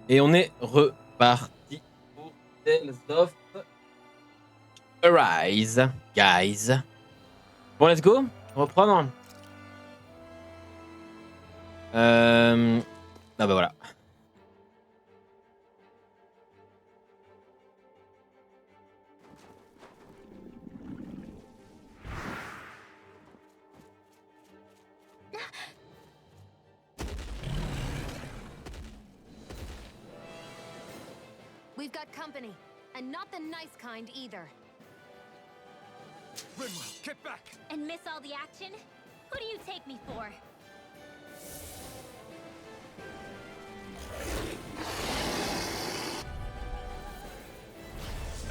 Et on est reparti pour Tales of Arise, guys. Bon, let's go. Reprendre. Ah bah voilà. We've got company, and not the nice kind either. Rinwell, get back! And miss all the action? Who do you take me for?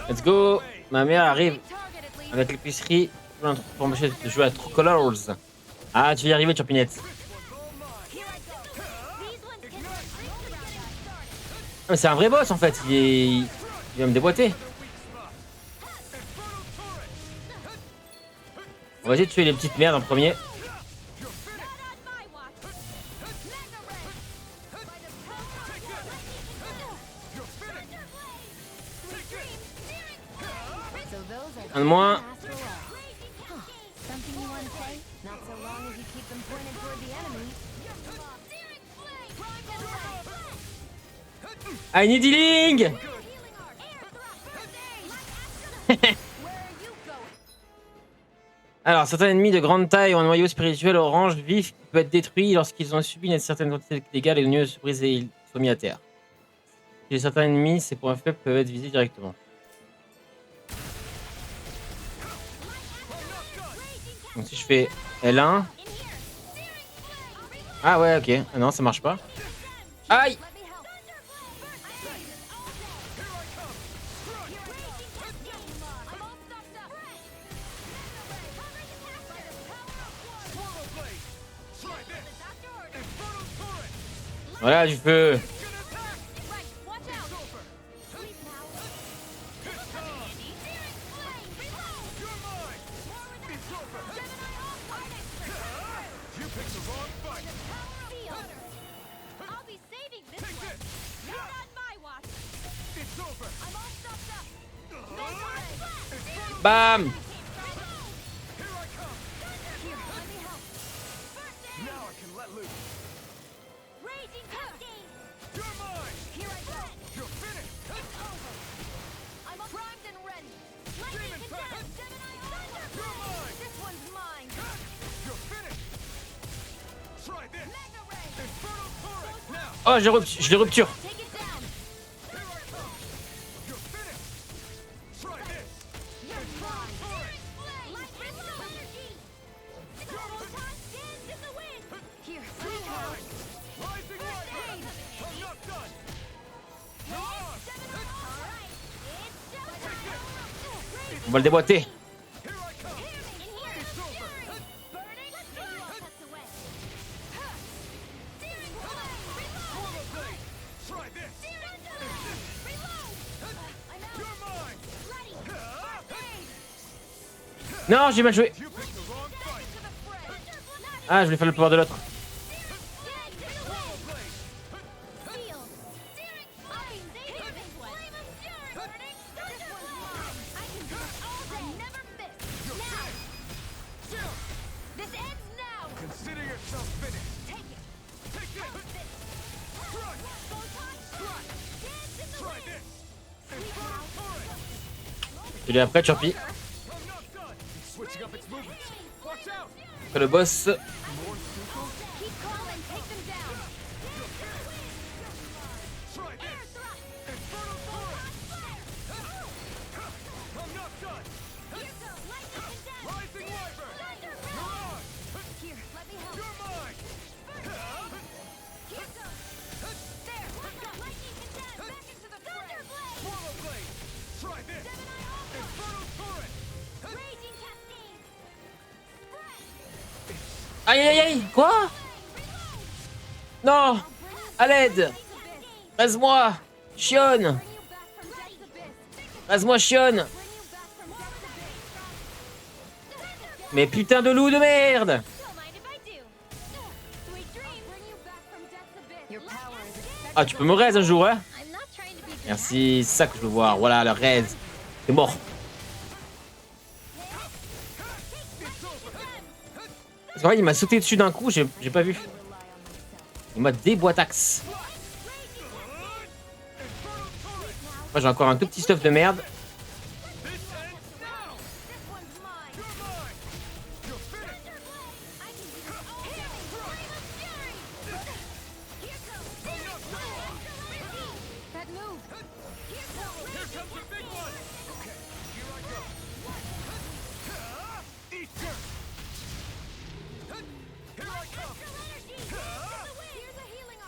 Let's go. Ma mère arrive avec l'épicerie pour m'acheter de jouer à True Colors. Ah, tu vas y arriver, Champinette. Ah, mais c'est un vrai boss en fait. Il va me déboîter. On va essayer de tuer les petites merdes en premier. Un de moins. I need healing. Alors, certains ennemis de grande taille ont un noyau spirituel orange vif qui peut être détruit lorsqu'ils ont subi une certaine quantité de dégâts et le noyau se brise et ils sont mis à terre. Chez certains ennemis, ces points faibles peuvent être visés directement. Donc si je fais L1... Ah ouais, ok. Ah non, ça marche pas. Aïe! Voilà, du feu. Bam! Oh, je l'ai rupture. On va le déboîter. Non, j'ai mal joué. Ah, je voulais faire le pouvoir de l'autre. Il est après, Chorpi. Après le boss. Aïe aïe aïe, quoi? Non! À l'aide! Reste-moi! Chionne! Reste-moi, chionne! Mais putain de loup de merde! Ah, tu peux me raise un jour, hein? I'm not trying to be dramatic. Merci, c'est ça que je veux voir. Voilà, le raise. C'est mort. Parce qu'en fait, il m'a sauté dessus d'un coup, j'ai pas vu. Il m'a déboîtax. Moi, j'ai encore un tout petit stuff de merde.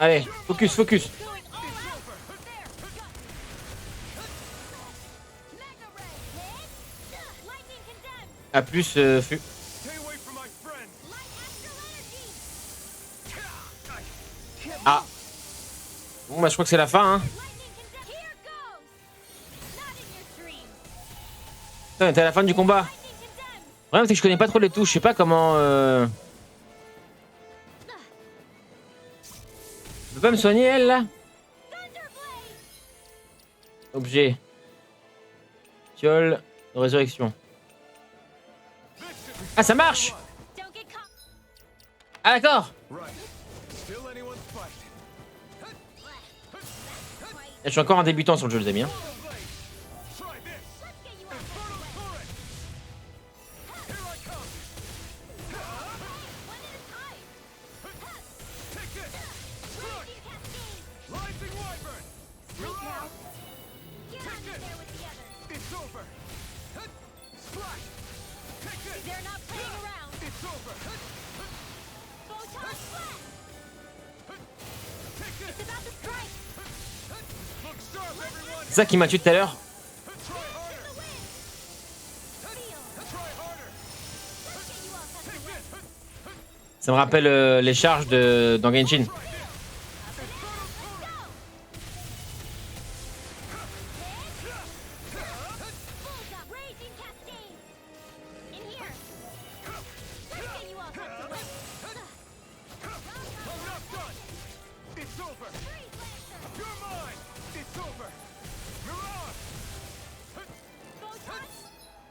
Allez, focus, focus. A plus, feu. Ah. Bon, bah, je crois que c'est la fin, hein. Putain, t'es à la fin du combat. Le problème, c'est que je connais pas trop les touches. Je sais pas comment. Je peux pas me soigner, elle, là? Objet. Fiole de résurrection. Ah, ça marche! Ah, d'accord! Je suis encore un débutant sur le jeu, les amis. Hein. C'est ça qui m'a tué tout à l'heure. Ça me rappelle les charges dans Genshin.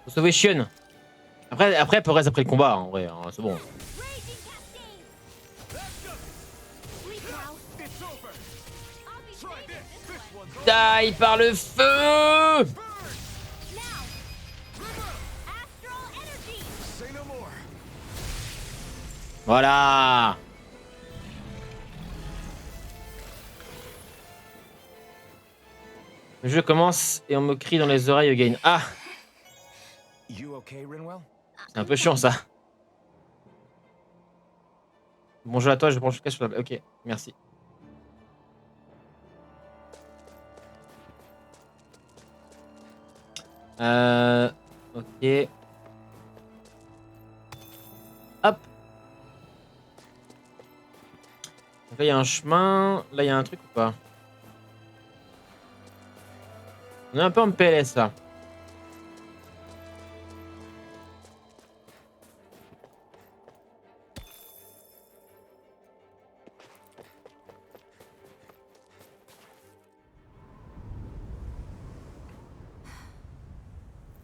Faut sauver Shion. Après, elle peut rester après le combat, en vrai. Hein, c'est bon. Die par le feu! Voilà! Le jeu commence et on me crie dans les oreilles again. Ah! C'est un peu chiant ça. Bonjour à toi, je branche le casque sur la... Ok, merci. Ok. Hop. Donc là, il y a un chemin. Là, il y a un truc ou pas? On est un peu en PLS là.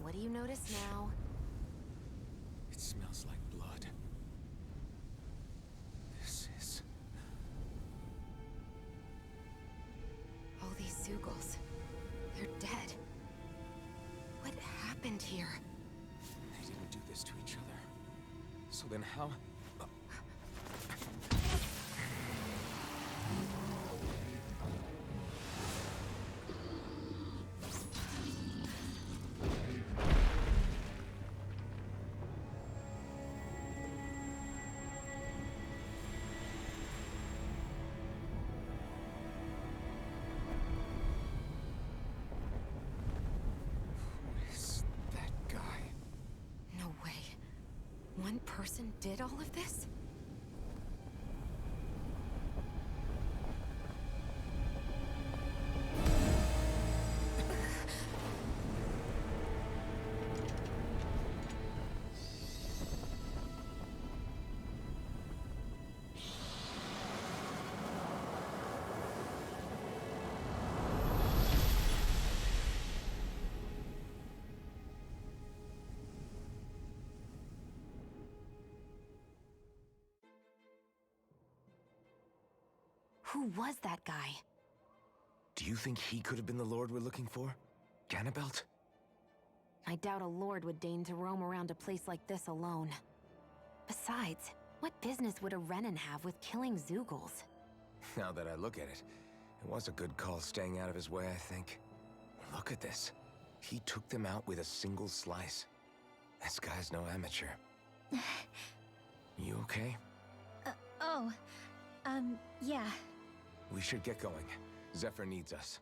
What do you notice now? It smells like blood. This is... All these Zeugles, they're dead. What happened here? They didn't do this to each other. So then how... One person did all of this? Who was that guy? Do you think he could have been the lord we're looking for? Ganabelt? I doubt a lord would deign to roam around a place like this alone. Besides, what business would a Renan have with killing Zeugles? Now that I look at it, it was a good call staying out of his way, I think. Look at this. He took them out with a single slice. This guy's no amateur. You okay? Yeah. We should get going. Zephyr needs us.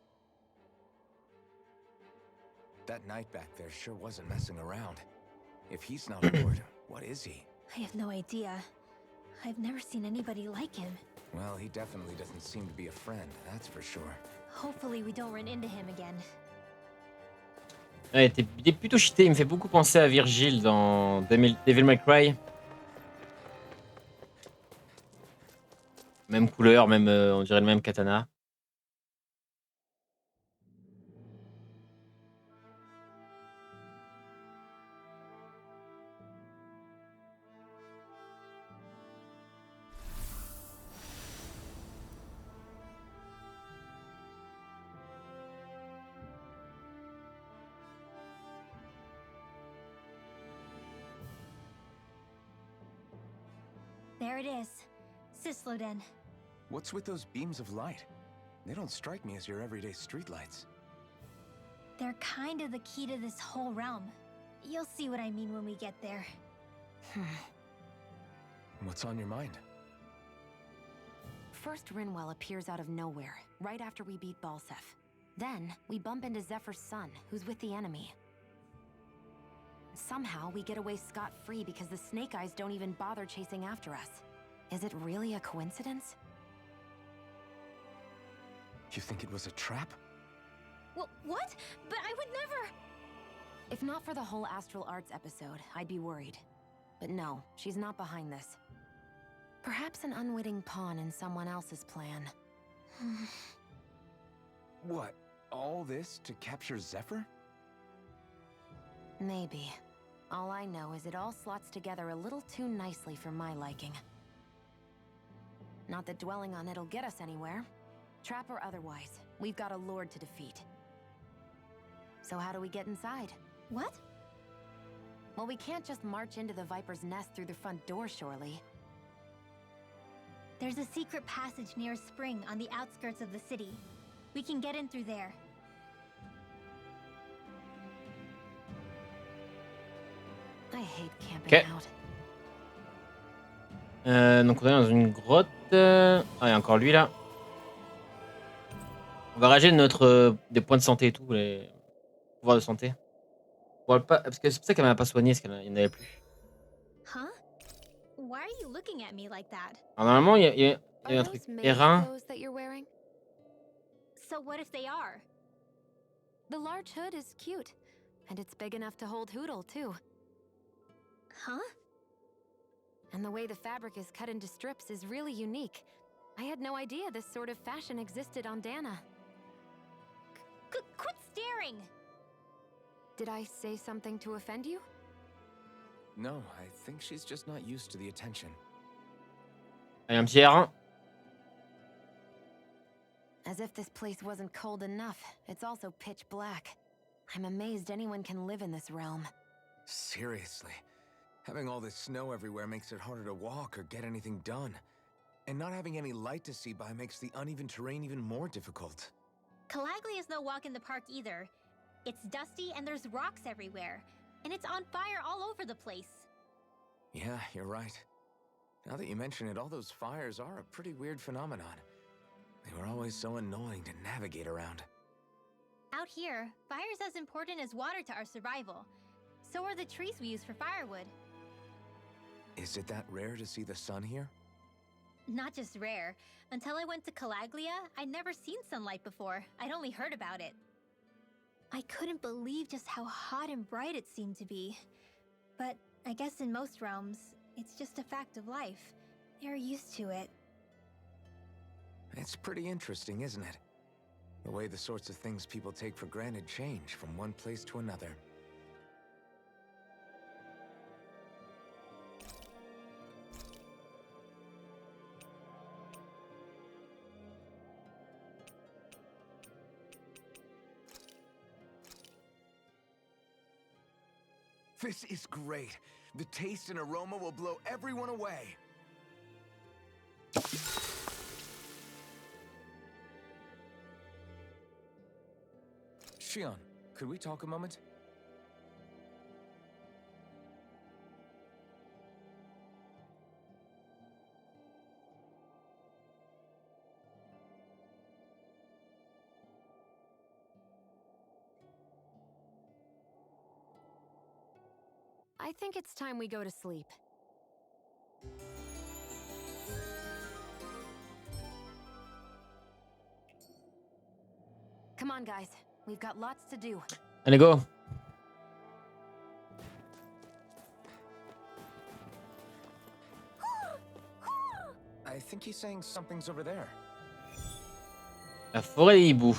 That knight back there sure wasn't messing around. If he's not a lord, what is he? I have no idea. I've never seen anybody like him. Well, he definitely doesn't seem to be a friend, that's for sure. Hopefully we don't run into him again. Ouais, il est plutôt cheaté, il me fait beaucoup penser à Virgil dans Devil May Cry. Même couleur, même, on dirait le même katana. There it is. Cyslodia. What's with those beams of light? They don't strike me as your everyday streetlights. They're kind of the key to this whole realm. You'll see what I mean when we get there. What's on your mind? First, Rinwell appears out of nowhere, right after we beat Balsef. Then, we bump into Zephyr's son, who's with the enemy. Somehow, we get away scot-free because the Snake Eyes don't even bother chasing after us. Is it really a coincidence? You think it was a trap? What? But I would never... If not for the whole Astral Arts episode, I'd be worried. But no, she's not behind this. Perhaps an unwitting pawn in someone else's plan. What? All this to capture Zephyr? Maybe. All I know is it all slots together a little too nicely for my liking. Not that dwelling on it'll get us anywhere. Trap or otherwise, we've got a lord to defeat. So how do we get inside? What? Well, we can't just march into the Viper's nest through the front door, surely. There's a secret passage near a spring on the outskirts of the city. We can get in through there. I hate camping Okay. out. Donc on est dans une grotte. Ah, il y a encore lui là. On va rager des points de santé et tout, les pouvoirs de santé. On va parce que c'est pour ça qu'elle m'a pas soigné, parce qu'il n'y en avait plus. Huh? Why are you looking at me like that? Alors normalement, il y a Are un those truc. mage R1. clothes that you're wearing? So what if they are? The large hood is cute, and it's big enough to hold Hootle too. Huh? And the way the fabric is cut into strips is really unique. I had no idea this sort of fashion existed on Dana. Quit staring! Did I say something to offend you? No, I think she's just not used to the attention. Allez, un petit R1. As if this place wasn't cold enough, it's also pitch black. I'm amazed anyone can live in this realm. Seriously. Having all this snow everywhere makes it harder to walk or get anything done. And not having any light to see by makes the uneven terrain even more difficult. Calaglia is no walk in the park either. It's dusty and there's rocks everywhere. And it's on fire all over the place. Yeah, you're right. Now that you mention it, all those fires are a pretty weird phenomenon. They were always so annoying to navigate around. Out here, fire's as important as water to our survival. So are the trees we use for firewood. Is it that rare to see the sun here? Not just rare. Until I went to Calaglia, I'd never seen sunlight before. I'd only heard about it. I couldn't believe just how hot and bright it seemed to be. But I guess in most realms, it's just a fact of life. They're used to it. It's pretty interesting, isn't it? The way the sorts of things people take for granted change from one place to another. This is great. The taste and aroma will blow everyone away. Shion, could we talk a moment? I think it's time we go to sleep. Come on, guys. We've got lots to do. Allez, go. I think he's saying something's over there. La forêt des hiboux.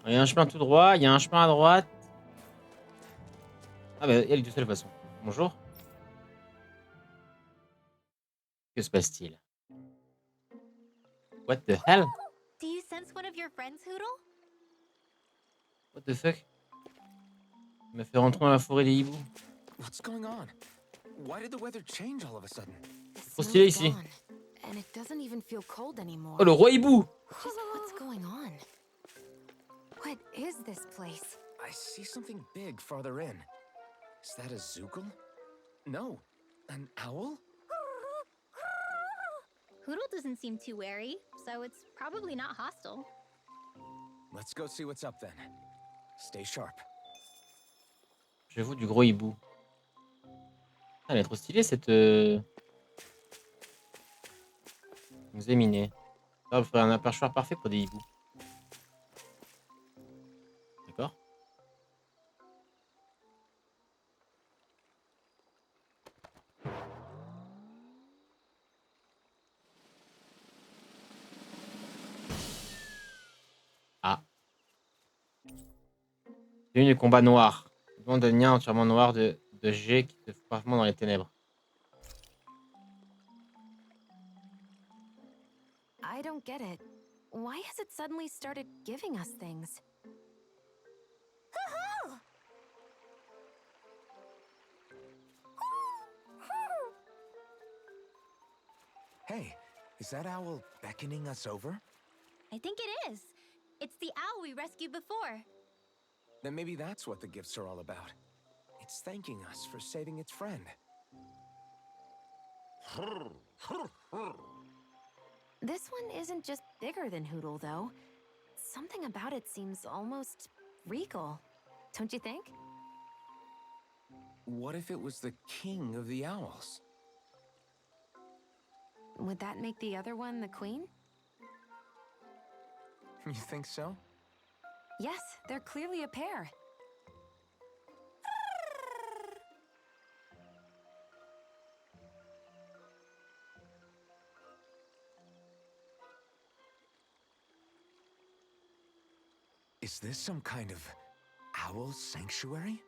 Il y a un chemin tout droit, il y a un chemin à droite. Ah bah elle est de toute façon. Bonjour. Que se passe-t-il? What the hell? Do you sense one of your friends, Hoodle? What the fuck? Il m'a fait rentrer dans la forêt des hiboux. What's going on? Why did the weather change all of a sudden? Trop stylé ici. And it doesn't even feel cold anymore. Oh, le roi hibou! Just what's going on? What is this place? I see something big farther in. Is that a Zoogle? No, an owl? Hoodle doesn't seem too wary, so it's probably not hostile. Let's go see what's up then. Stay sharp. J'avoue, du gros hibou. Ah, elle est trop stylée cette. Examiner. Ça va faire un perchoir parfait pour des hiboux. D'accord. Ah. Une de combat noir. Le monde devient entièrement noir de jets qui se font parfaitement dans les ténèbres. I don't get it. Why has it suddenly started giving us things? Hey, is that owl beckoning us over? I think it is. It's the owl we rescued before. Then maybe that's what the gifts are all about. It's thanking us for saving its friend. This one isn't just bigger than Hoodle, though. Something about it seems almost regal. Don't you think? What if it was the king of the owls? Would that make the other one the queen? You think so? Yes, they're clearly a pair. Is this some kind of owl sanctuary?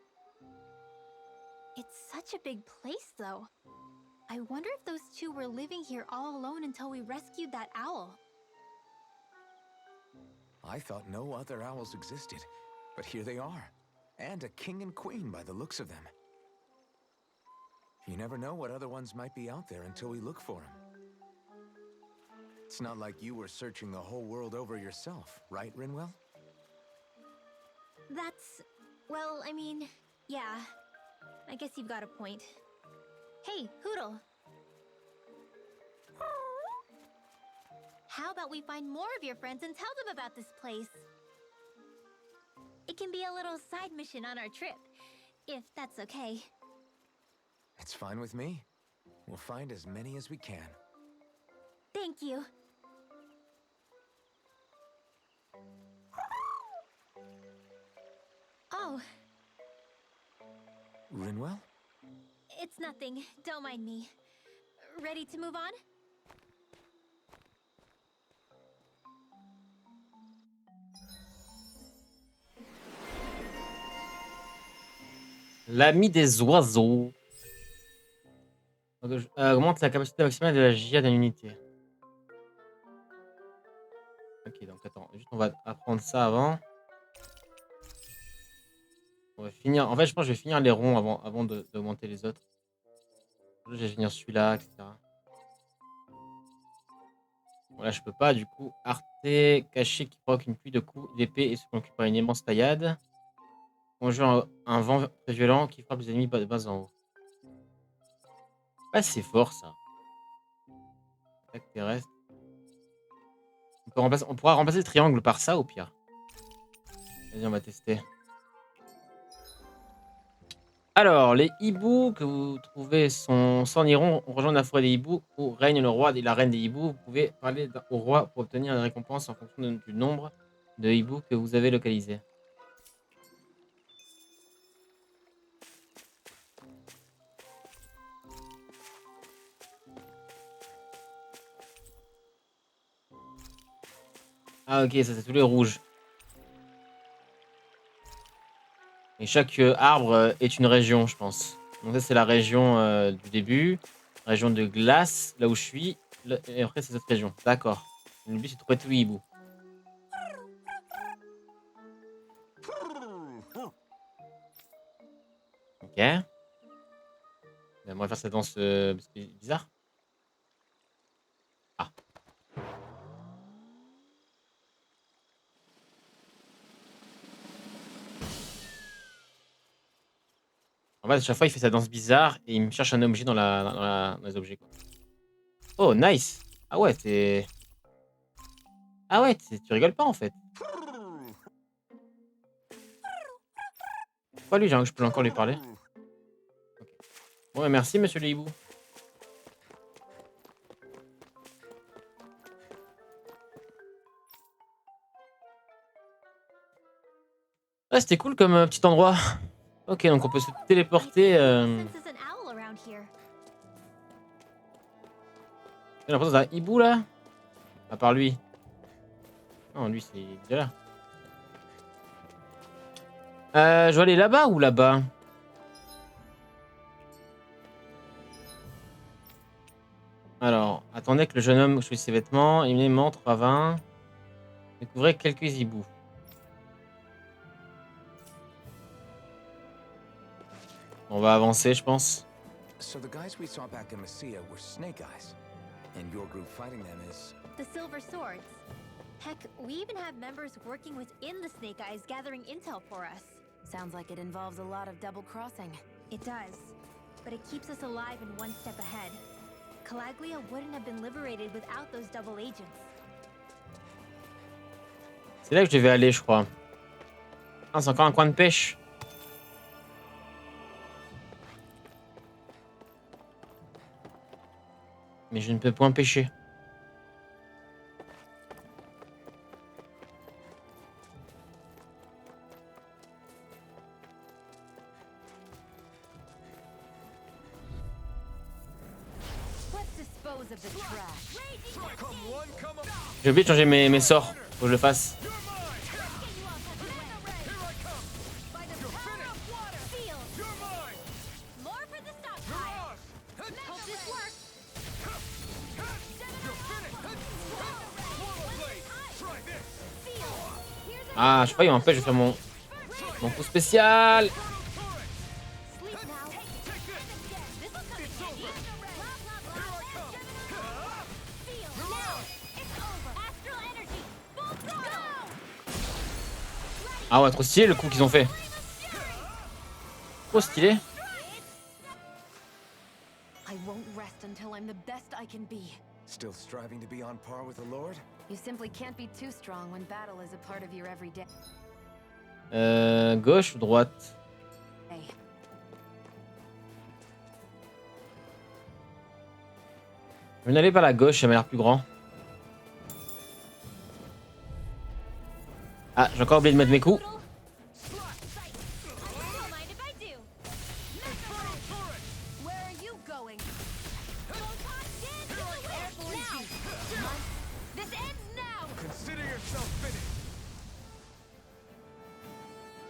It's such a big place, though. I wonder if those two were living here all alone until we rescued that owl. I thought no other owls existed, but here they are. And a king and queen by the looks of them. You never know what other ones might be out there until we look for them. It's not like you were searching the whole world over yourself, right, Rinwell? That's... well, I mean, yeah. I guess you've got a point. Hey, Hoodle. How about we find more of your friends and tell them about this place? It can be a little side mission on our trip, if that's okay. It's fine with me. We'll find as many as we can. Thank you. Oh, Rinwell? it's nothing. Don't mind me. Ready to move on? L'ami des oiseaux. Augmente la capacité maximale de la GIA d'une unité. Ok, donc attends, juste on va apprendre ça avant. On va finir. En fait, je pense que je vais finir les ronds avant d'augmenter les autres. Je vais finir celui-là, etc. Voilà, je peux pas, du coup. Arte, caché qui provoque une pluie de coups d'épée et se conclut par une immense taillade. Conjure un vent très violent qui frappe les ennemis de bas en haut. Ah, c'est fort ça. Attaque terrestre. On pourra remplacer le triangle par ça au pire. Vas-y, on va tester. Alors, les hiboux que vous trouvez s'en iront rejoindre la forêt des hiboux où règne le roi et la reine des hiboux. Vous pouvez parler au roi pour obtenir une récompense en fonction du nombre de hiboux que vous avez localisés. Ah ok, ça c'est tous les rouges. Et chaque arbre est une région, je pense. Donc ça c'est la région du début, région de glace, là où je suis, et après c'est cette région. D'accord. Le but c'est de trouver tous les hiboux. Ok. Ben, on va faire cette danse bizarre. Ah. En fait, à chaque fois il fait sa danse bizarre et il me cherche un objet dans les objets, quoi. Oh, nice. Ah ouais, t'es... Ah ouais, tu rigoles pas en fait. Pourquoi lui, je peux encore lui parler? Ok. Bon, ben, merci monsieur le hibou. Ah, c'était cool comme petit endroit. Ok, donc on peut se téléporter. Senses an owl around here. J'ai l'impression d'un hibou là. À part lui. Non, lui c'est déjà là. Je vais aller là-bas ou là-bas? Alors, attendez que le jeune homme choisisse ses vêtements. Il montre à 20. Découvrez quelques hiboux. On va avancer, je pense. So the guys we saw back in Messia were Snake Eyes, and your group fighting them is... The Silver Swords. Heck, we even have members working within the Snake Eyes gathering intel for us. Sounds like it involves a lot of double crossing. It does. But it keeps us alive and one step ahead. Calaglia wouldn't have been liberated without those double agents. C'est là que je devais aller, je crois. Ah, c'est encore un coin de pêche. Mais je ne peux point pêcher. J'ai oublié de changer mes sorts. Faut que je le fasse. Ah, je crois qu'il m'empêche de faire mon coup spécial. Ah ouais, trop stylé le coup qu'ils ont fait. Trop stylé. I won't rest until I'm the best I can be. Still striving to be on par with the Lord? You simply can't be too strong when battle is a part of your everyday. Gauche ou droite? Hey. Je vais aller par la gauche, ça m'a l'air plus grand. Ah, j'ai encore oublié de mettre mes coups.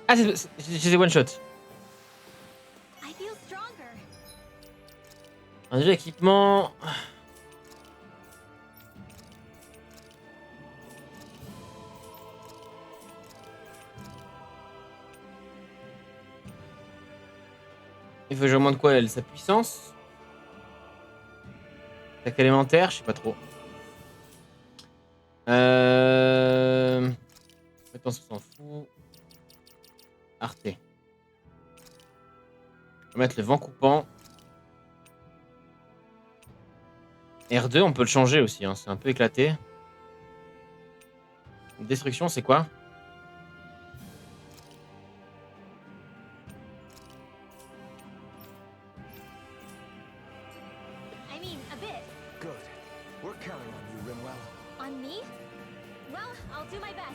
Ah, c'est one shot. Un jeu équipement. Il faut que j'augmente quoi elle? Sa puissance? Attaque élémentaire? Je sais pas trop. Attends, on s'en fout. Arte. On va mettre le vent coupant. R2, on peut le changer aussi, hein. C'est un peu éclaté. Destruction, c'est quoi? I mean, a bit. Good. We're counting on you, Rimwell. On me? Well, I'll do my best.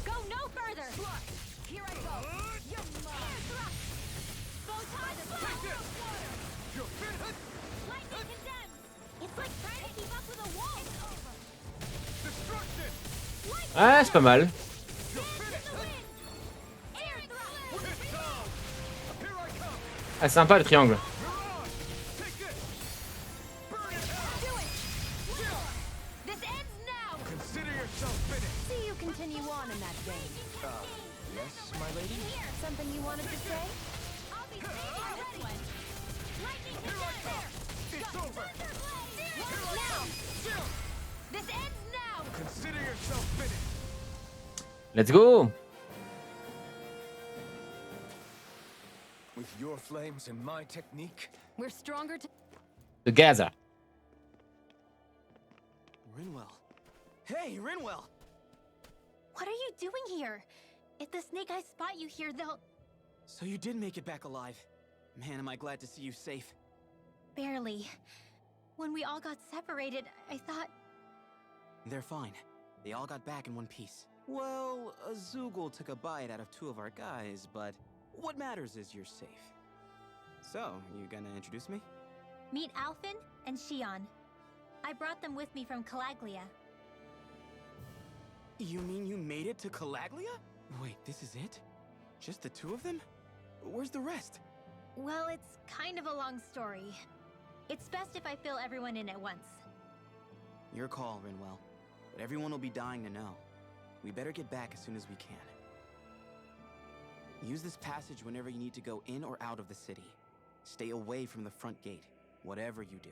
Go no further! Here I go! You're mine! Photon blast! Lightning condemned! It's like trying to keep up with a wall! It's over! Destruction! Ah, c'est pas mal. Dance in the wind! Air thrust! Here I come! Ah, sympa le triangle. Mirage! Take this! Burn it out! Do it! This ends now! Consider yourself finished! See you continue on in that vein. Yes, my lady? Something you wanted to say? I'll be saving this one! Lightning condemned! It's over! Now! This ends now! Consider yourself finished! Let's go. With your flames and my technique, We're stronger Together. Rinwell. Hey, Rinwell! What are you doing here? If the snake eyes spot you here, they'll... So you did make it back alive. Man, am I glad to see you safe. Barely. When we all got separated, I thought... They're fine. They all got back in one piece. Well, a Zoogle took a bite out of 2 of our guys, but what matters is you're safe. So, you gonna introduce me? Meet Alphen and Shion. I brought them with me from Calaglia. You mean you made it to Calaglia? Wait, this is it? Just the 2 of them? Where's the rest? Well, it's kind of a long story. It's best if I fill everyone in at once. Your call, Rinwell. But everyone will be dying to know. We better get back as soon as we can. Use this passage whenever you need to go in or out of the city. Stay away from the front gate, whatever you do.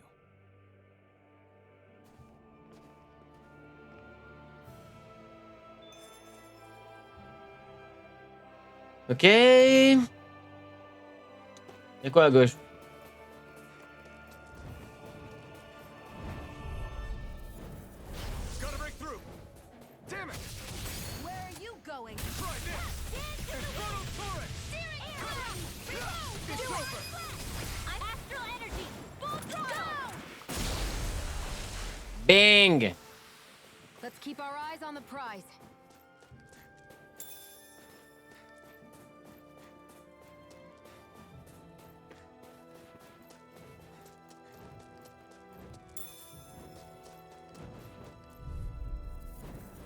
Ok. Et quoi à gauche? gotta break through! Damn it! Where are you going? Try this! Infernal turret! It's over! I'm Astral Energy! Full throttle! Bing. Let's keep our eyes on the prize.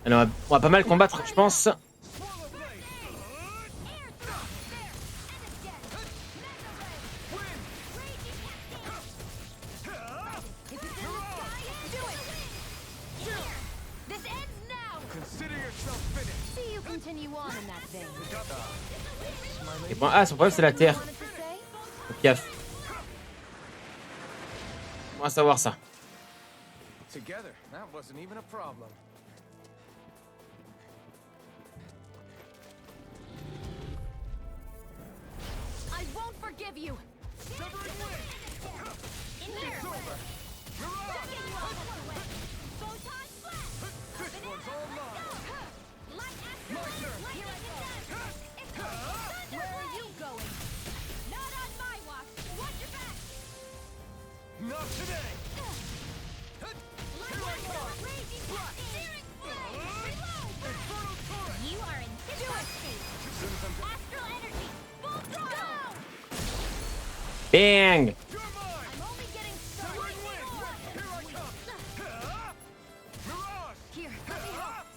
Alors, on va pas mal combattre, je pense. Swallow blade! Air thrust! There! And again! Mega ray! Wind! Raging cascade! If it's in the sky, do it! Here! This ends now! Consider yourself finished! See you continue on in that vein. Et bon, ah, son problème, c'est la terre. Wanted to say? Faut gaffe. On va savoir ça. Together, that wasn't even a problem. I won't forgive you. Severing wind! In here! It's over! Mirage! Get you off the way! Photon blast! This one's all mine! Light My astral! turn! Here I go! It's Where are you going? not on my watch! Watch your back! Not today! Light astral! Raging cascade! Searing flame! Reload! Infernal turret! You are in discharge state! Astral energy! Full throttle! Bang. You're mine! I'm only getting started! Severing wind! Here I come! Mirage! Here, let me help.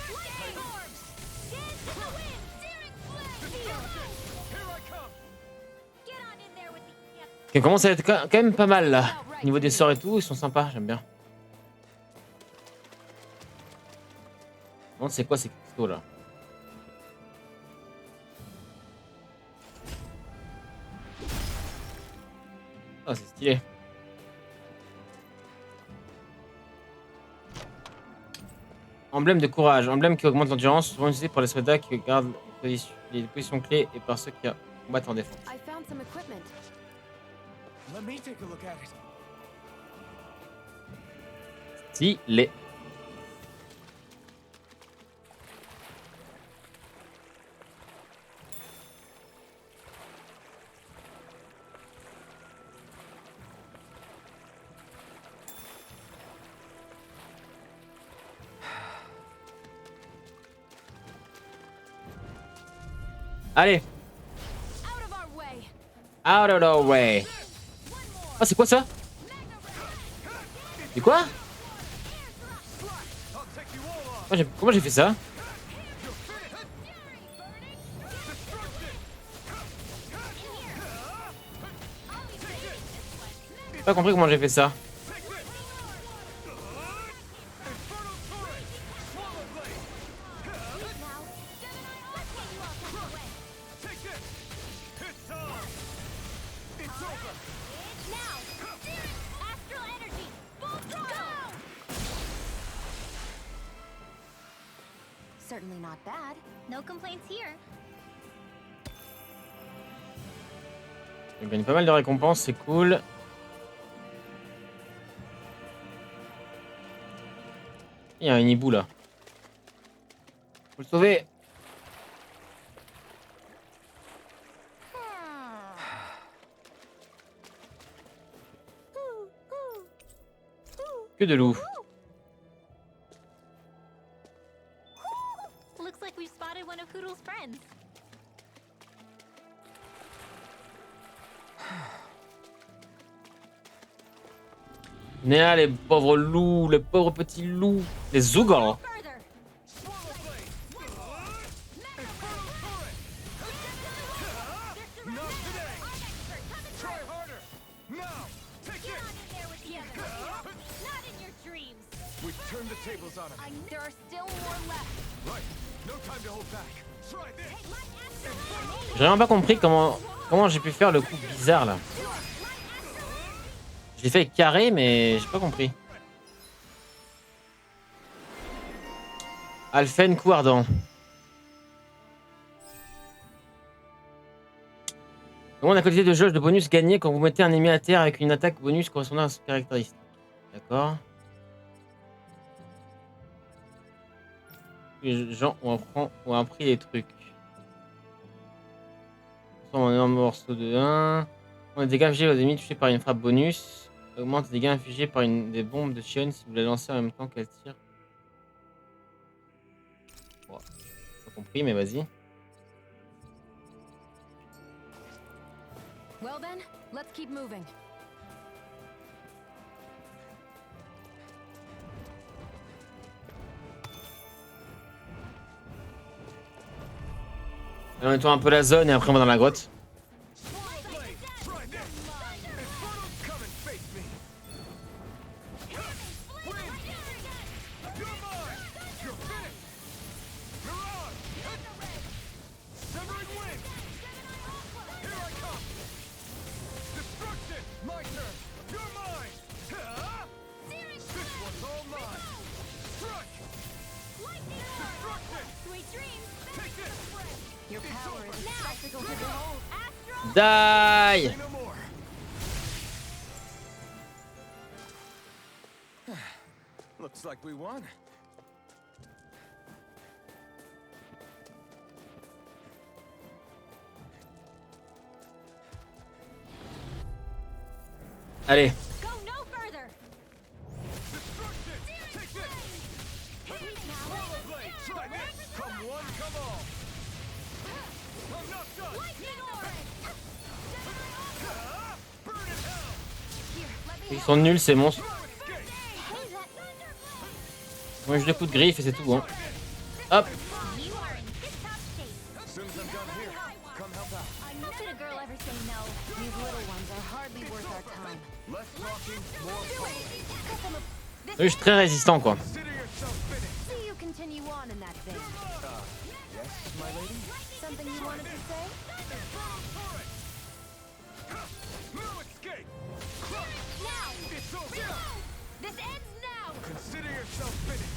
Flame orbs! Dance in the wind! Searing flame! Here I come! Get on in there with the... Ça commence à être quand même pas mal là. Au niveau des sorts et tout, ils sont sympas, j'aime bien. Bon, c'est quoi ces cristaux là? Ah, c'est stylé. Emblème de courage. Emblème qui augmente l'endurance, souvent utilisé par les soldats qui gardent les positions clés et par ceux qui combattent en défense. I found some equipment. Let me take a look at it. Stylé. Allez. Out of our way. Out of the way. Ah, c'est quoi ça? C'est quoi? Comment j'ai fait ça? J'ai pas compris comment j'ai fait ça. Certainly not bad. No complaints here. On gagne pas mal de récompenses, c'est cool. Il y a un hibou là. Faut le sauver. Que de loup. Looks like we've spotted one of Hoodle's friends. Venez là les pauvres loups, les pauvres petits loups. Les zougans. Further. Try harder. Now, take Get it. on in there with the others. Not in your dreams. We've turned the tables on him. There are still more left. Right. No time to hold back. Try this. J'ai vraiment pas compris comment j'ai pu faire le coup bizarre là. J'ai fait carré mais j'ai pas compris. Alphen coup ardent. On a quantité de jauge de bonus gagnée quand vous mettez un ennemi à terre avec une attaque bonus correspondant à ce caractéristique. D'accord. Les gens ont appris les trucs. On a un morceau de 1. On a des dégâts infligés aux ennemis touchés par une frappe bonus. Augmente les dégâts infligés par des bombes de Shion si vous la lancez en même temps qu'elle tire. Bon, pas compris, mais vas-y. Well then, let's keep moving. On nettoie un peu la zone et après on va dans la grotte. Try this. Come and face me. Win. You're mine. You're finished. Mirage. Severing wind. Here I come. Destruction. My turn. You're mine. This one's all mine. Strike. Destruction. Sweet dreams. Take this. Your power is a spectacle to behold. Die! Say no more. Looks like we won. Allez. Go no further. Destruction. Take this. Rollerblade. Try this. Come one, come all. I'm not done. Lightning orb. Burn in hell. Here, let me Ils sont nuls ces monstres. No escape. Hey, that Moi je des coups de griffe et c'est tout. Hein. Hop. you are in tip-top shape. As soon as I'm done here, come help out. How could a girl ever say no? These little ones are hardly worth our time. Less talking, more fighting. Oui, je suis très résistant quoi. Consider yourself finished. See you continue on in that vein. Yes, my lady? Something you wanted to say? No escape! Now! It's over! This ends now! Consider yourself finished!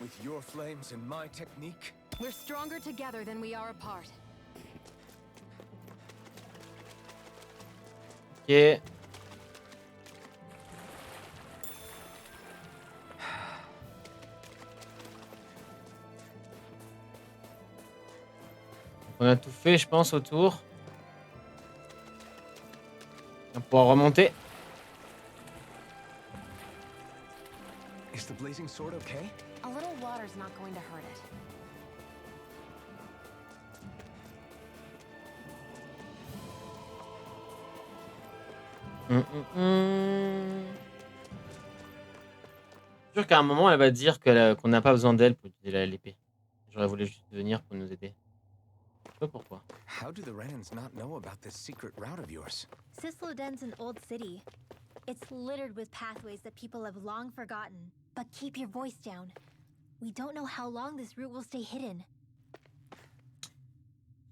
With your flames and my technique, We're stronger together than we are apart. Ok. On a tout fait, je pense, autour. On va pouvoir remonter. is the blazing sword okay? A little water's not going to hurt it. Je suis sûr qu'à un moment, elle va dire qu'on n'a pas besoin d'elle pour utiliser l'épée. J'aurais voulu juste venir pour nous aider. Je sais pas pourquoi. How do the Renans not know about this secret route of yours? Cysloden's an old city. It's littered with pathways that people have long forgotten. But keep your voice down. We don't know how long this route will stay hidden.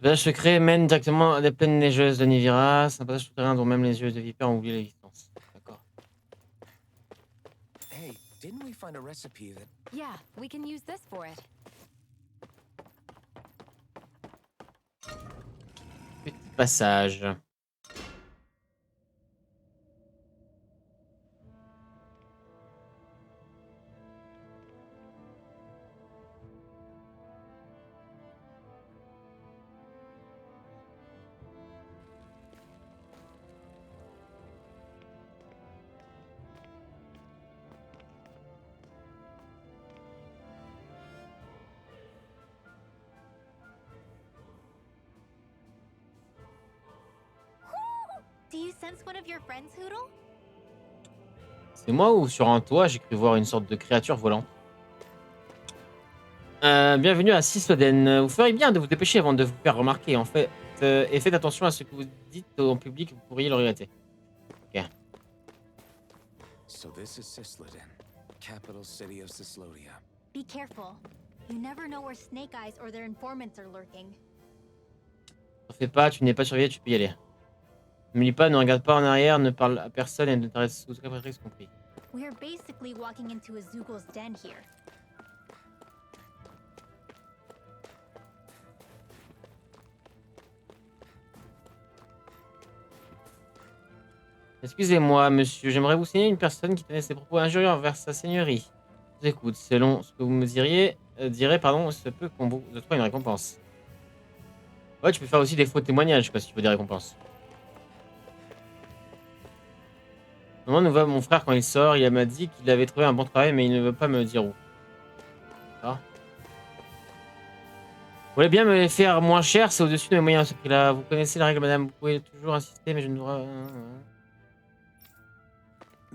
Le passage secret mène directement à des plaines neigeuses de Nivira. C'est un passage souterrain dont même les yeux de vipère ont oublié l'existence. D'accord. Hey, didn't we find a recipe that... Yeah, we can use this for it. Petit passage. Do you sense one of your friends, Hoodle? C'est moi ou sur un toit, j'ai cru voir une sorte de créature volante. Bienvenue à Cysloden. Vous ferez bien de vous dépêcher avant de vous faire remarquer, en fait. Et faites attention à ce que vous dites en public, vous pourriez le regretter. Ok. So this is Cysloden, capital city of Cyslodia. Be careful. You never know where Snake Eyes or their informants are lurking. T'en fais pas, tu n'es pas surveillé, tu peux y aller. Ne me lis pas, ne regarde pas en arrière, ne parle à personne et ne t'arrête sous aucun prétexte compris. We are basically walking into a Zoogal's den here. Excusez-moi, monsieur, j'aimerais vous signaler une personne qui tenait ses propos injurieux envers sa seigneurie. Je vous écoute, selon ce que vous me direz, pardon, se peut qu'on vous octroie une récompense. Ouais, tu peux faire aussi des faux témoignages, quoi, si tu veux des récompenses. Moment, nous voit mon frère quand il sort, il m'a dit qu'il avait trouvé un bon travail, mais il ne veut pas me dire où. D'accord. Vous voulez bien me les faire moins cher, c'est au-dessus de mes moyens à ce prix-là. Vous connaissez la règle, madame, vous pouvez toujours insister, mais je ne dois...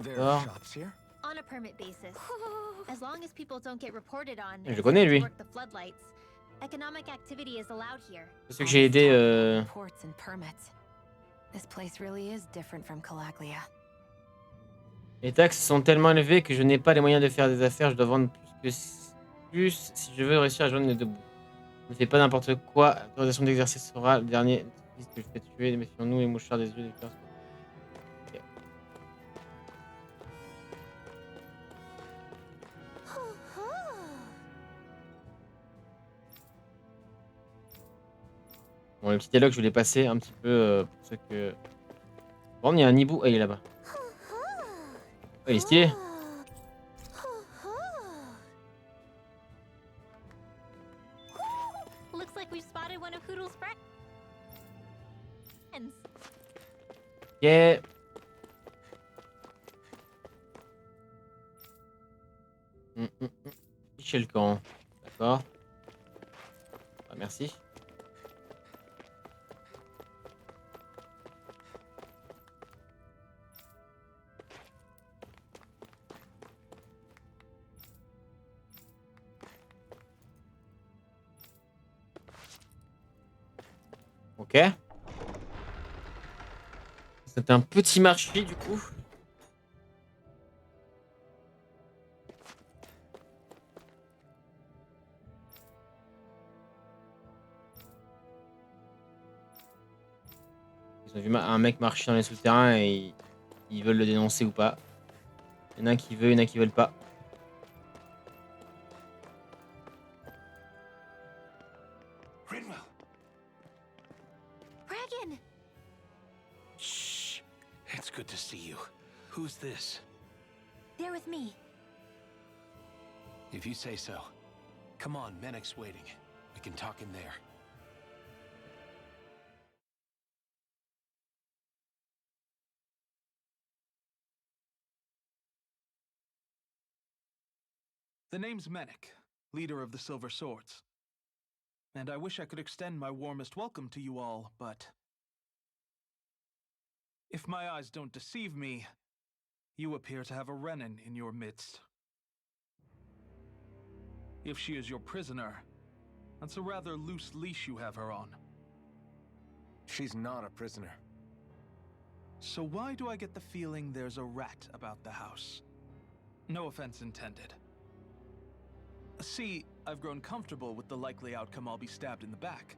There are shops here? On a permit basis. As long as people don't get reported on, Je le connais, lui. work the floodlights. Economic activity is allowed here. C'est ce que j'ai aidé... Reports and permits. This place really is different from Calaglia. Les taxes sont tellement élevées que je n'ai pas les moyens de faire des affaires. Je dois vendre plus si je veux réussir à joindre les deux bouts. Ne fais pas n'importe quoi. L'autorisation d'exercer sera le dernier fils que je fais tuer. Méfions-nous, les mouchards des yeux des cœurs. Okay. Bon, le petit dialogue, je voulais passer un petit peu pour ceux que... Bon, il y a un hibou. Ah, il est là-bas. Oh, il est stylé. Looks like we spotted one of Hoodle's friends. Ok. Chez le camp. D'accord. Ah, merci. Ok. C'est un petit marché du coup. Ils ont vu un mec marcher dans les souterrains et ils veulent le dénoncer ou pas. Il y en a qui veulent, il y en a qui veulent pas. Rinwell! Dragon! Shh! It's good to see you. Who's this? They're with me. If you say so. Come on, Menek's waiting. We can talk in there. The name's Menek, leader of the Silver Swords. And I wish I could extend my warmest welcome to you all, but if my eyes don't deceive me, you appear to have a Renin in your midst. If she is your prisoner, that's a rather loose leash you have her on. She's not a prisoner. So why do I get the feeling there's a rat about the house? No offense intended. See, I've grown comfortable with the likely outcome I'll be stabbed in the back.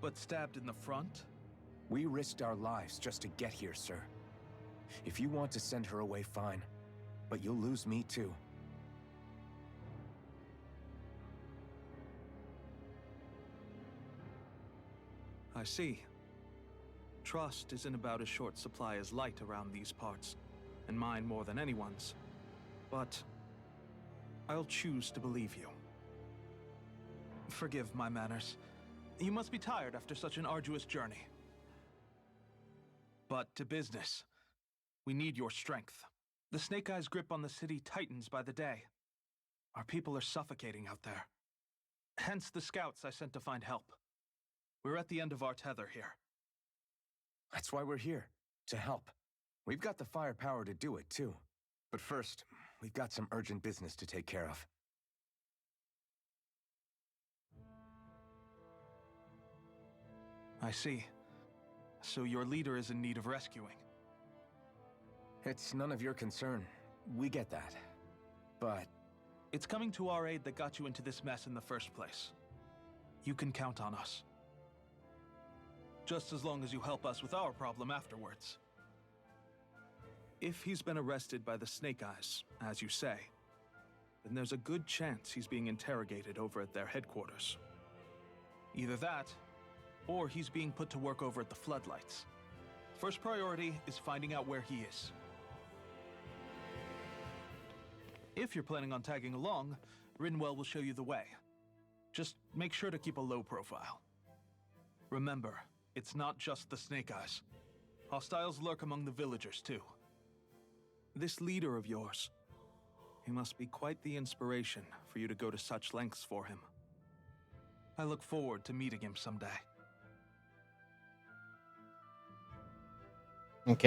But stabbed in the front? We risked our lives just to get here, sir. If you want to send her away, fine. But you'll lose me too. I see. Trust isn't about as short supply as light around these parts, and mine more than anyone's. But I'll choose to believe you. Forgive my manners. You must be tired after such an arduous journey. But to business. We need your strength. The Snake Eyes' grip on the city tightens by the day. Our people are suffocating out there. Hence the scouts I sent to find help. We're at the end of our tether here. That's why we're here. To help. We've got the firepower to do it, too. But first, we've got some urgent business to take care of. I see. So your leader is in need of rescuing. It's none of your concern. We get that. But It's coming to our aid that got you into this mess in the first place. You can count on us. Just as long as you help us with our problem afterwards. If he's been arrested by the Snake Eyes, as you say, then there's a good chance he's being interrogated over at their headquarters. Either that, or he's being put to work over at the Floodlights. First priority is finding out where he is. If you're planning on tagging along, Rinwell will show you the way. Just make sure to keep a low profile. Remember, it's not just the Snake Eyes. Hostiles lurk among the villagers, too. This leader of yours, he must be quite the inspiration for you to go to such lengths for him. I look forward to meeting him someday. Ok.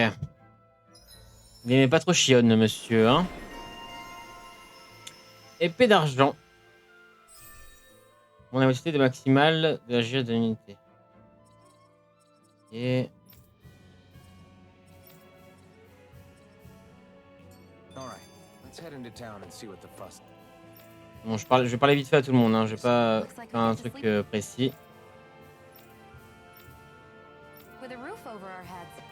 Il n'est pas trop chionne, monsieur, hein. Épée d'argent. Mon capacité de maximale de la GS de l'unité. Et all right, let's head into town and see what the fuss. bon, je vais parler vite fait à tout le monde, hein. Je vais pas faire un truc précis. With a roof over our heads.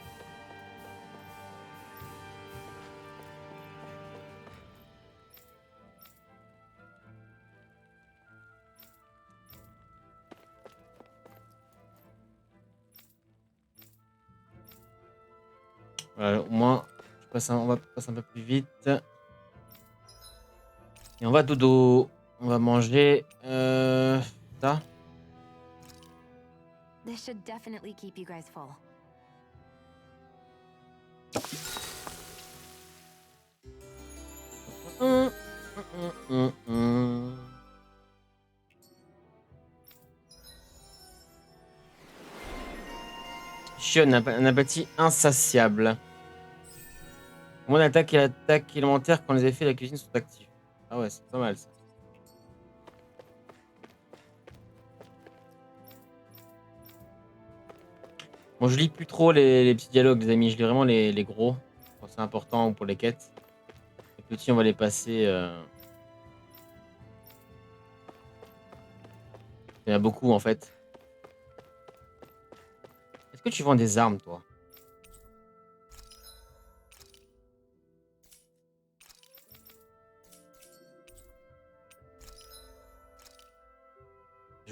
Voilà, au moins, on va passer un peu plus vite. Et on va dodo. On va manger ça. This should definitely keep you guys full. Chionne, un appétit insatiable. Moins d'attaque et l'attaque élémentaire quand les effets de la cuisine sont actifs. Ah ouais, c'est pas mal ça. Bon, je lis plus trop les petits dialogues, les amis. Je lis vraiment les gros. Quand c'est important ou pour les quêtes. Les petits, on va les passer. Il y en a beaucoup en fait. Est-ce que tu vends des armes, toi?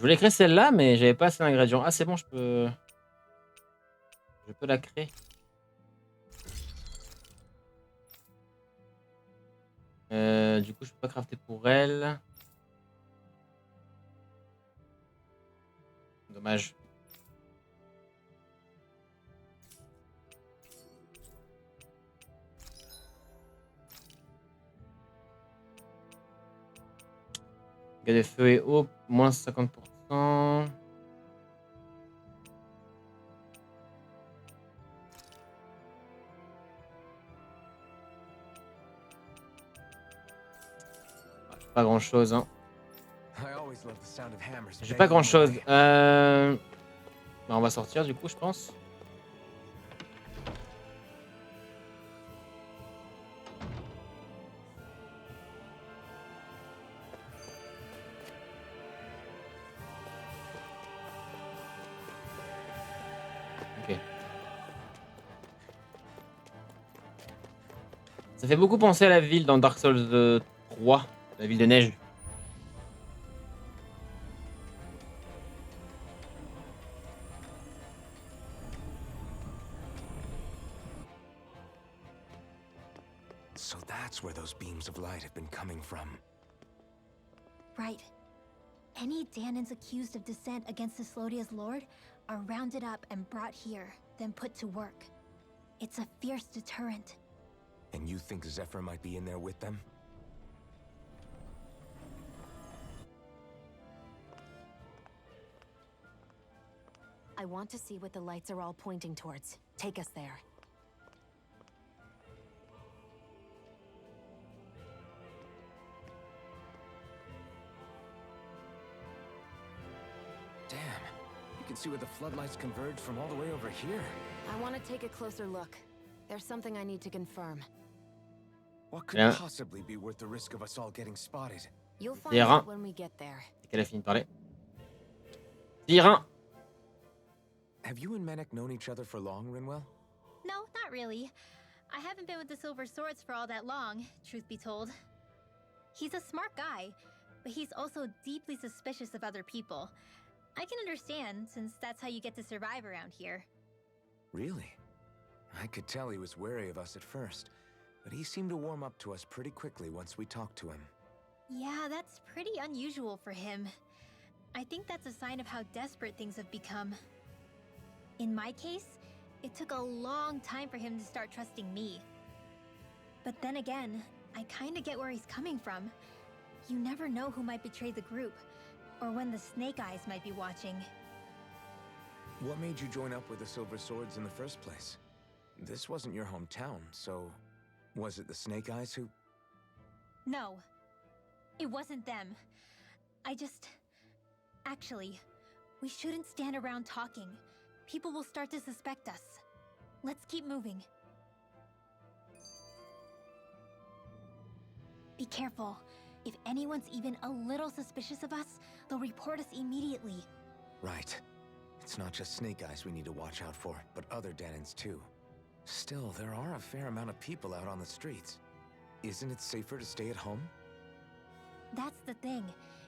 voulais créer celle-là, mais j'avais pas assez d'ingrédients. Ah, c'est bon, je peux la créer. Du coup, je peux pas crafter pour elle. Dommage. Dégâts de feu et eau, moins 50%. Pas grand chose, hein. I always love the sound of hammers J'ai pas banging grand chose. away. Bah, on va sortir du coup, je pense. Ok. Ça fait beaucoup penser à la ville dans Dark Souls 3, la ville de neige. So that's where those beams of light have been coming from. Right. Any Danans accused of dissent against Cyslodia's lord are rounded up and brought here, then put to work. It's a fierce deterrent. And you think Zephyr might be in there with them? I want to see what the lights are all pointing towards. Take us there. Damn. You can see where the floodlights converge from all the way over here. I want to take a closer look. There's something I need to confirm. What could Yeah. possibly be worth the risk of us all getting spotted? You'll find Terrain. out when we get there. C'est qu'elle a fini de parler. Terrain. Have you and Menek known each other for long, Rinwell? No, not really. I haven't been with the Silver Swords for all that long, truth be told. He's a smart guy, but he's also deeply suspicious of other people. I can understand, since that's how you get to survive around here. Really? I could tell he was wary of us at first, but he seemed to warm up to us pretty quickly once we talked to him. Yeah, that's pretty unusual for him. I think that's a sign of how desperate things have become. In my case, it took a long time for him to start trusting me. But then again, I kinda get where he's coming from. You never know who might betray the group, or when the Snake Eyes might be watching. What made you join up with the Silver Swords in the first place? This wasn't your hometown, so was it the Snake Eyes who... No, it wasn't them. Actually, we shouldn't stand around talking. People will start to suspect us. Let's keep moving. Be careful. If anyone's even a little suspicious of us, they'll report us immediately. Right. It's not just Snake Eyes we need to watch out for, but other Danans too. Still, there are a fair amount of people out on the streets. Isn't it safer to stay at home? That's the thing.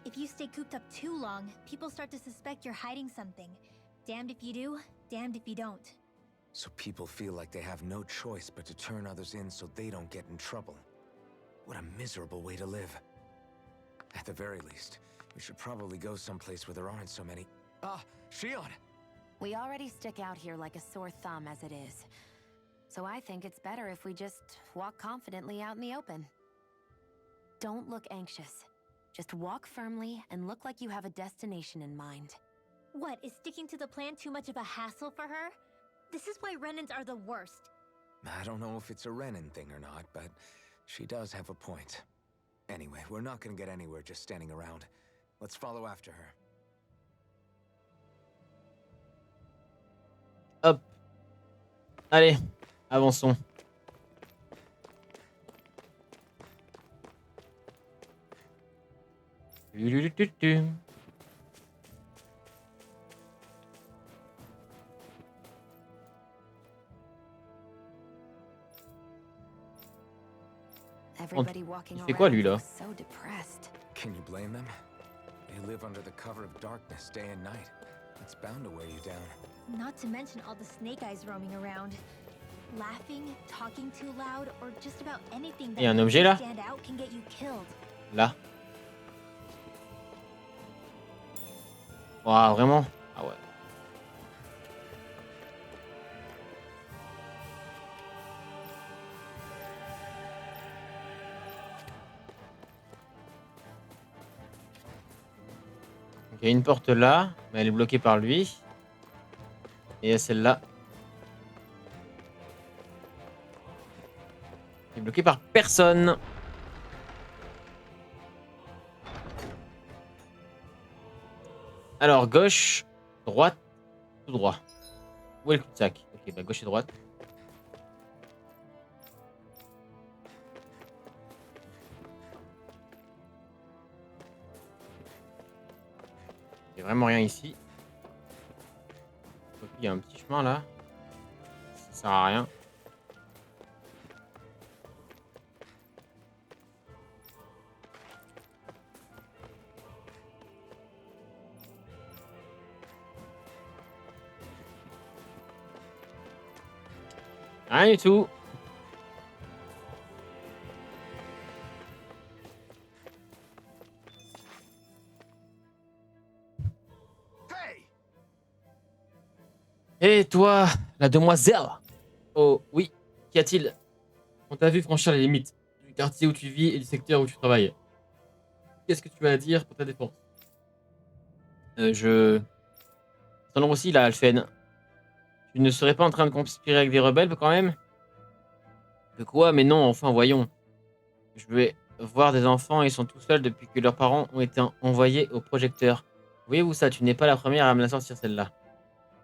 If you stay cooped up too long, people start to suspect you're hiding something. Damned if you do, damned if you don't. So people feel like they have no choice but to turn others in so they don't get in trouble. What a miserable way to live. At the very least, we should probably go someplace where there aren't so many... Ah, Shion! We already stick out here like a sore thumb as it is. So I think it's better if we just walk confidently out in the open. Don't look anxious. Just walk firmly and look like you have a destination in mind. What, is sticking to the plan too much of a hassle for her? This is why Renans are the worst. I don't know if it's a Renan thing or not, but she does have a point. Anyway, we're not gonna get anywhere just standing around. Let's follow after her. Hop. Allez, avançons. Tu. Everybody walking il fait quoi, lui, around là? looks so depressed. Can you blame them? They live under the cover of darkness day and night. It's bound to wear you down. Not to mention all the snake eyes roaming around. Laughing, talking too loud, or just about anything Il y a un that objet là? stand out can get you killed. Là. Waouh, vraiment? Ah ouais. Il y a une porte là, mais elle est bloquée par lui. Et il y a celle-là. Elle est bloquée par personne. Alors, gauche, droite, tout droit. Où est le cul-de-sac? Ok, bah gauche et droite. Il n'y a vraiment rien ici. Donc, il y a un petit chemin là. Ça sert à rien. Rien du tout. Hey! Et toi, la demoiselle? Oh oui, qu'y a-t-il? On t'a vu franchir les limites du quartier où tu vis et du secteur où tu travailles. Qu'est-ce que tu as à dire pour ta défense? Ton nom aussi, là, Alphen. Tu ne serais pas en train de conspirer avec des rebelles, quand même? De quoi? Mais non, enfin, voyons. Je vais voir des enfants, ils sont tout seuls depuis que leurs parents ont été envoyés au projecteur. Voyez-vous ça? Tu n'es pas la première à me la sortir, celle-là.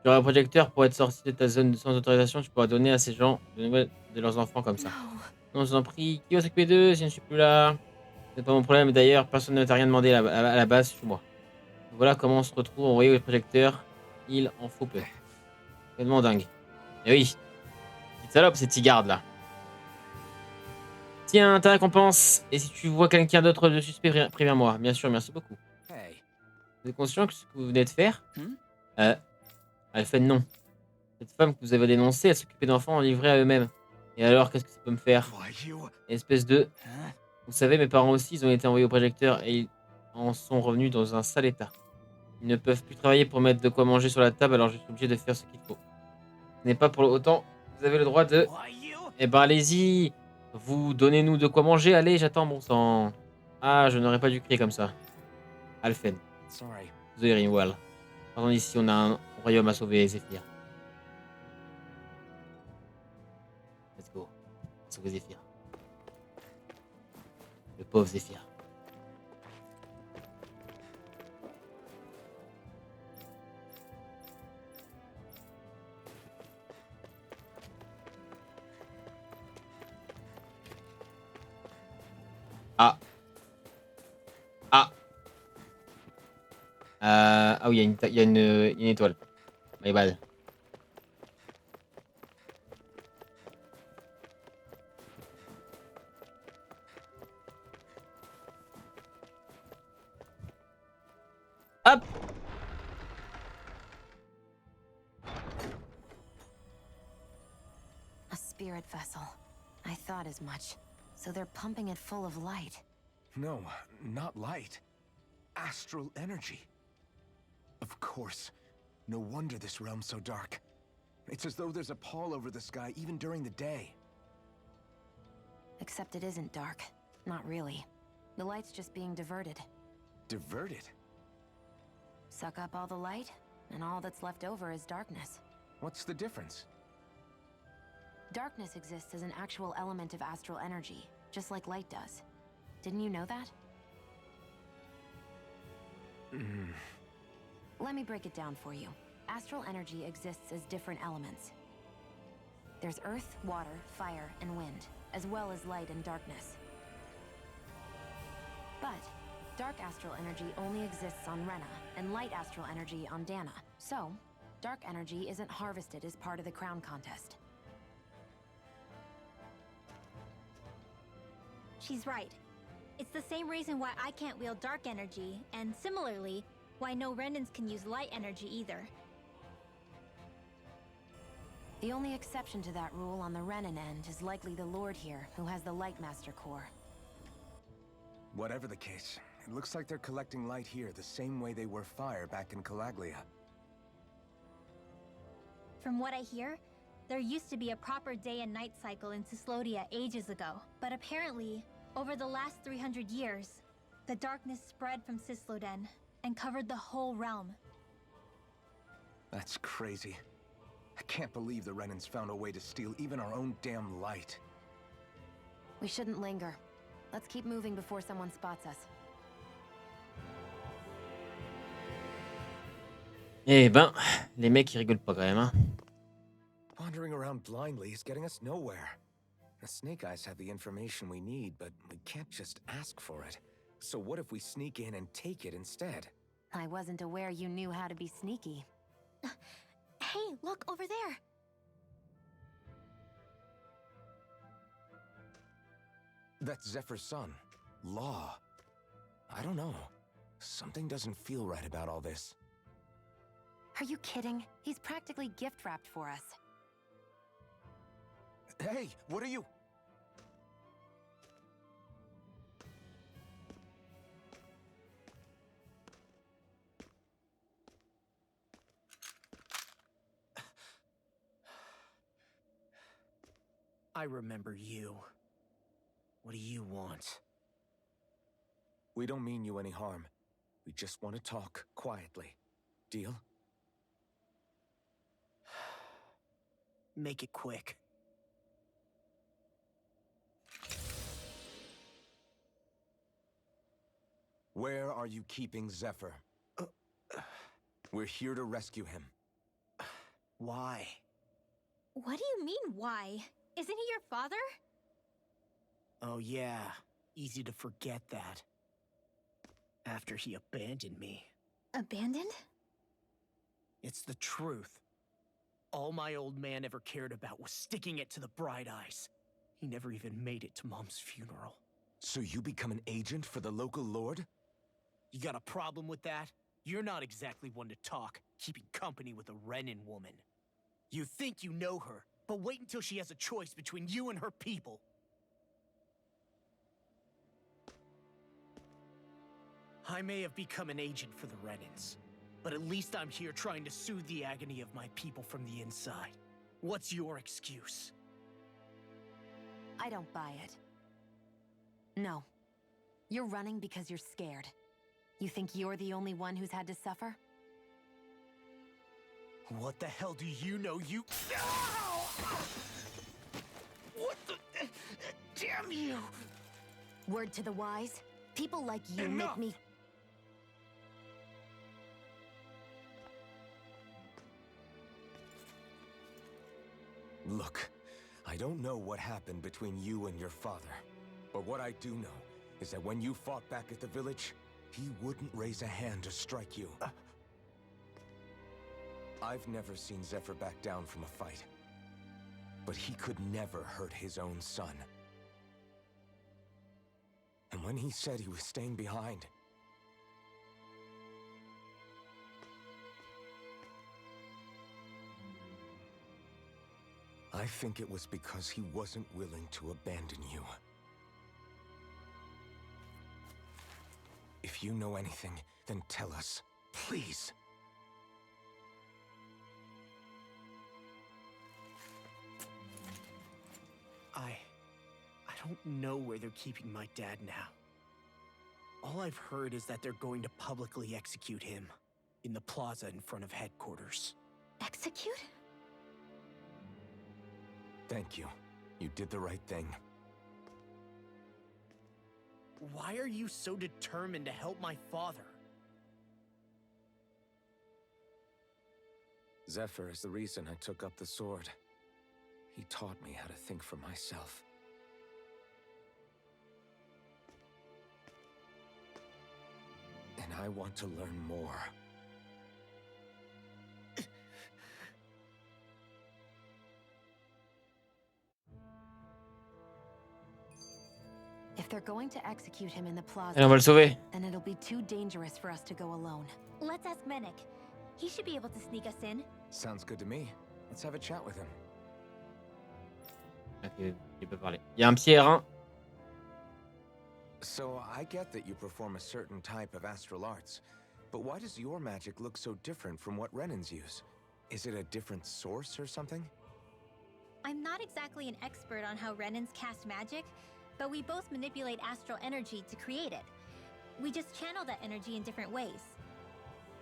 Tu auras un projecteur pour être sorti de ta zone sans autorisation, tu pourras donner à ces gens de nouvelles de leurs enfants comme ça. Non, je vous en prie, qui va s'occuper d'eux si je ne suis plus là? C'est pas mon problème, d'ailleurs, personne ne t'a rien demandé à la base, suis moi. Voilà comment on se retrouve envoyé au projecteur. Il en faut peu. Tellement dingue. Et oui, petite salope, ces petits gardes là. Tiens, ta récompense. Et si tu vois quelqu'un d'autre de suspect, préviens-moi. Bien sûr, merci beaucoup. Hey. Vous êtes conscient que ce que vous venez de faire? Hmm? Elle fait non. Cette femme que vous avez dénoncée, elle s'occupait d'enfants livrés à eux-mêmes. Et alors, qu'est-ce que ça peut me faire? Why, you... Espèce de... Huh? Vous savez, mes parents aussi, ils ont été envoyés au projecteur et ils en sont revenus dans un sale état. Ils ne peuvent plus travailler pour mettre de quoi manger sur la table, alors je suis obligé de faire ce qu'il faut. Ce n'est pas pour autant. Vous avez le droit de... Why, you? Eh ben, allez-y. Vous donnez-nous de quoi manger. Allez, j'attends, bon sang. Ah, je n'aurais pas dû crier comme ça. Alphen. Sorry. Désolé, Ringwell. Pardon, ici, on a un royaume à sauver, Zephyr. Let's go. Sauver Zephyr. Le pauvre Zephyr. Ah. Ah. Ah oui, il y a une étoile. My bad. Hop. A spirit vessel. I thought as much. So they're pumping it full of light. No, not light. Astral energy. Of course. No wonder this realm's so dark. It's as though there's a pall over the sky even during the day. Except it isn't dark. Not really. The light's just being diverted. Diverted? Suck up all the light, and all that's left over is darkness. What's the difference? Darkness exists as an actual element of astral energy, just like light does. Didn't you know that? Let me break it down for you. Astral energy exists as different elements. There's earth, water, fire, and wind, as well as light and darkness. But dark astral energy only exists on Rena, and light astral energy on Dana. So, dark energy isn't harvested as part of the crown contest. She's right. It's the same reason why I can't wield dark energy, and similarly, why no Renans can use light energy either. The only exception to that rule on the Renan end is likely the Lord here, who has the Light Master core. Whatever the case, it looks like they're collecting light here the same way they were fire back in Calaglia. From what I hear, there used to be a proper day and night cycle in Cyslodia ages ago, but apparently, over the last 300 years, the darkness spread from Cysloden and covered the whole realm. That's crazy. I can't believe the Renans found a way to steal even our own damn light. We shouldn't linger. Let's keep moving before someone spots us. Eh ben, les mecs ils rigolent pas quand même, hein. Wandering around blindly is getting us nowhere. The Snake Eyes have the information we need, but we can't just ask for it. So what if we sneak in and take it instead? I wasn't aware you knew how to be sneaky. Hey, look over there! That's Zephyr's son, Law. I don't know. Something doesn't feel right about all this. Are you kidding? He's practically gift-wrapped for us. Hey, what are you? I remember you. What do you want? We don't mean you any harm. We just want to talk quietly. Deal? Make it quick. Where are you keeping Zephyr? We're here to rescue him. Why? What do you mean, why? Isn't he your father? Oh yeah, easy to forget that. After he abandoned me. Abandoned? It's the truth. All my old man ever cared about was sticking it to the bright eyes. He never even made it to Mom's funeral. So you become an agent for the local lord? You got a problem with that? You're not exactly one to talk, keeping company with a Renan woman. You think you know her, but wait until she has a choice between you and her people. I may have become an agent for the Renans, but at least I'm here trying to soothe the agony of my people from the inside. What's your excuse? I don't buy it. No. You're running because you're scared. You think you're the only one who's had to suffer? What the hell do you know, you— Ow! What the— Damn you! Word to the wise, people like you Enough! make me— Look, I don't know what happened between you and your father, but what I do know is that when you fought back at the village, he wouldn't raise a hand to strike you. I've never seen Zephyr back down from a fight, but he could never hurt his own son. And when he said he was staying behind, I think it was because he wasn't willing to abandon you. If you know anything, then tell us, please. I don't know where they're keeping my dad now. All I've heard is that they're going to publicly execute him in the plaza in front of headquarters. Execute? Thank you. You did the right thing. Why are you so determined to help my father? Zephyr is the reason I took up the sword. He taught me how to think for myself. And I want to learn more. If they're going to execute him in the plaza, Allez, on va le sauver. then it'll be too dangerous for us to go alone. Let's ask Menik. He should be able to sneak us in. Sounds good to me. Let's have a chat with him. Ok, il peut parler. Il y a un petit R1. So, I get that you perform a certain type of astral arts, but why does your magic look so different from what Renan's use? Is it a different source or something? I'm not exactly an expert on how Renans cast magic, but we both manipulate astral energy to create it. We just channel that energy in different ways.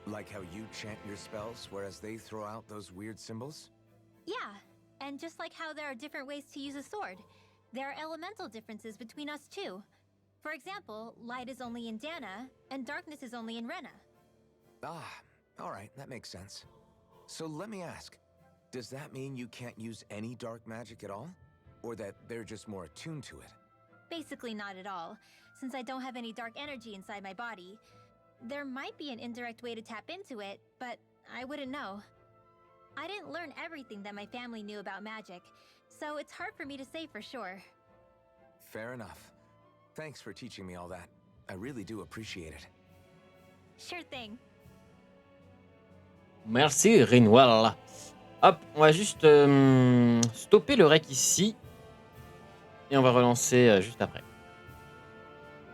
Like how you chant your spells, whereas they throw out those weird symbols? Yeah, and just like how there are different ways to use a sword, there are elemental differences between us too. For example, light is only in Dana, and darkness is only in Rena. Ah, alright, that makes sense. So let me ask, does that mean you can't use any dark magic at all? Or that they're just more attuned to it? Basically not at all, since I don't have any dark energy inside my body. There might be an indirect way to tap into it, but I wouldn't know. I didn't learn everything that my family knew about magic, so it's hard for me to say for sure. Fair enough. Thanks for teaching me all that. I really do appreciate it. Sure thing. Merci, Rinwell. Hop, on va juste stopper le rec ici. Et on va relancer juste après.